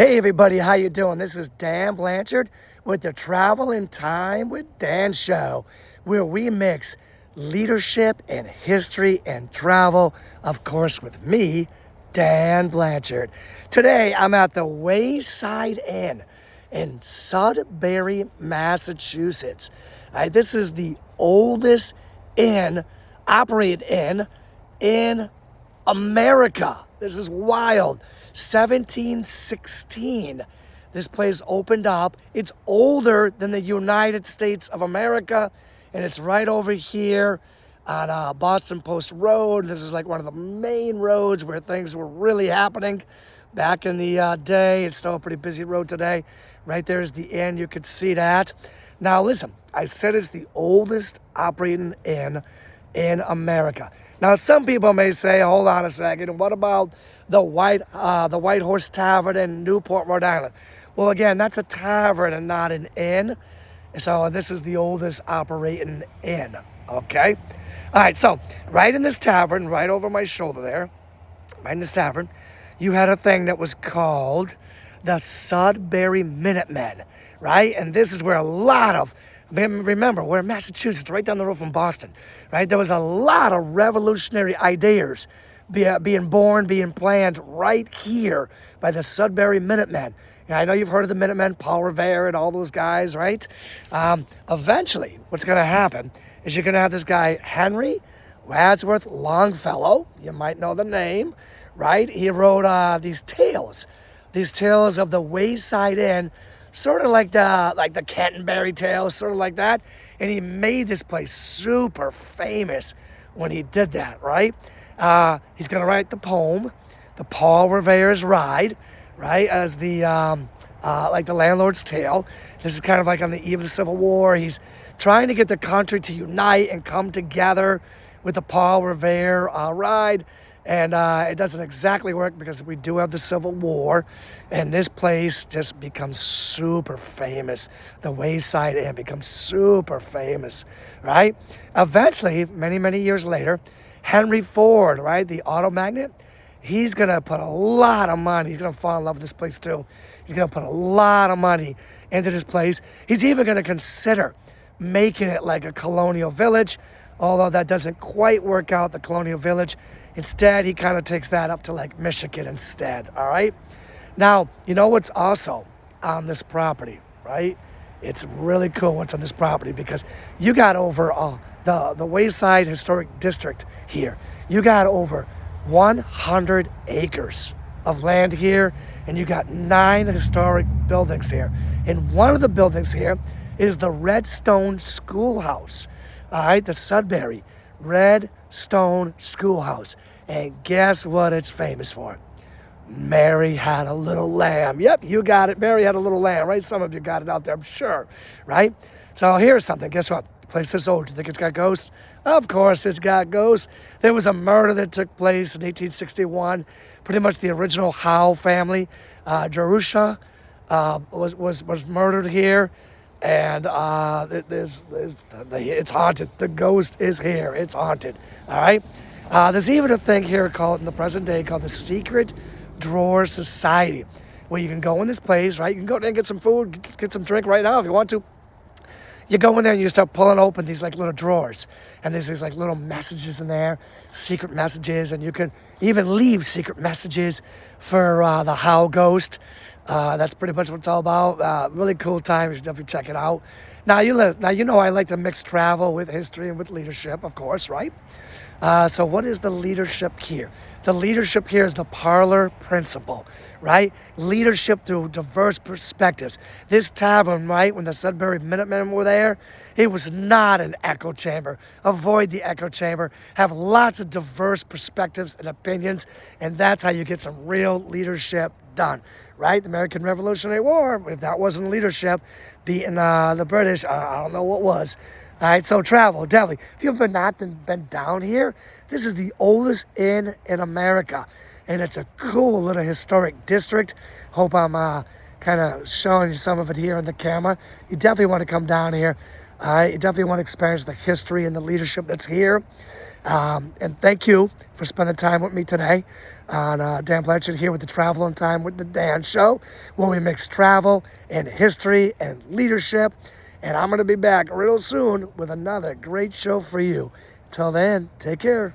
Hey everybody, how you doing? This is Dan Blanchard with the Travel in Time with Dan show, where we mix leadership and history and travel, of course with me, Dan Blanchard. Today I'm at the Wayside Inn in Sudbury, Massachusetts. This is the oldest operated inn in America. This is wild. 1716. This place opened up. It's older than the United States of America, and it's right over here on Boston Post Road. This is like one of the main roads where things were really happening back in the day. It's still a pretty busy road today. Right there is the inn. You could see that. Now listen, I said it's the oldest operating inn in America. Now, some people may say, hold on a second, what about the White Horse Tavern in Newport, Rhode Island? Well, again, that's a tavern and not an inn. So this is the oldest operating inn, okay? All right, so right in this tavern, right over my shoulder there, right in this tavern, you had a thing that was called the Sudbury Minutemen, right? And this is where a lot of, remember, we're in Massachusetts, right down the road from Boston, right? There was a lot of revolutionary ideas being born, being planned right here by the Sudbury Minutemen. And I know you've heard of the Minutemen, Paul Revere and all those guys, right? Eventually, what's going to happen is you're going to have this guy, Henry Wadsworth Longfellow. You might know the name, right? He wrote these tales of the Wayside Inn, sort of like the Canterbury Tales, sort of like that. And he made this place super famous when he did that, right? He's going to write the poem, the Paul Revere's Ride, right, as the like the Landlord's Tale. This is kind of like on the eve of the Civil War. He's trying to get the country to unite and come together with the Paul Revere ride. And it doesn't exactly work because we do have the Civil War, and this place just becomes super famous. The Wayside Inn becomes super famous, right? Eventually, many, many years later, Henry Ford, right, the auto magnate, he's going to put a lot of money. He's going to fall in love with this place too. He's going to put a lot of money into this place. He's even going to consider making it like a colonial village, although that doesn't quite work out, the colonial village. Instead, he kind of takes that up to like Michigan instead, all right? Now, you know what's also on this property, right? It's really cool what's on this property because you got over the Wayside Historic District here. You got over 100 acres of land here, and you got 9 historic buildings here. And one of the buildings here is the Redstone Schoolhouse, all right? The Sudbury Redstone Schoolhouse. And guess what it's famous for? Mary had a little lamb. Yep, you got it. Mary had a little lamb, right? Some of you got it out there, I'm sure, right? So here's something. Guess what? The place is old. Do you think it's got ghosts? Of course it's got ghosts. There was a murder that took place in 1861. Pretty much the original Howe family. Jerusha was murdered here. And it's haunted. The ghost is here. It's haunted. All right. There's even a thing here called in the present day called the Secret Drawer Society, where you can go in this place, right? You can go there and get some food, get some drink right now if you want to. You go in there and you start pulling open these like little drawers, and there's these like little messages in there, secret messages, and you can even leave secret messages for the Howe ghost. That's pretty much what it's all about. Really cool time. You should definitely check it out. Now you know I like to mix travel with history and with leadership, of course, right? So what is the leadership here? The leadership here is the parlor principle, right? Leadership through diverse perspectives. This tavern, right, when the Sudbury Minutemen were there, it was not an echo chamber. Avoid the echo chamber. Have lots of diverse perspectives and opinions, and that's how you get some real leadership done, right? The American Revolutionary War, if that wasn't leadership, beating the British, I don't know what was. All right, so travel, definitely. If you've not been down here, this is the oldest inn in America, and it's a cool little historic district. Hope I'm kind of showing you some of it here on the camera. You definitely want to come down here. I definitely want to experience the history and the leadership that's here. And thank you for spending time with me today on Dan Blanchard here with the Travel on Time with the Dan Show, where we mix travel and history and leadership. And I'm going to be back real soon with another great show for you. Until then, take care.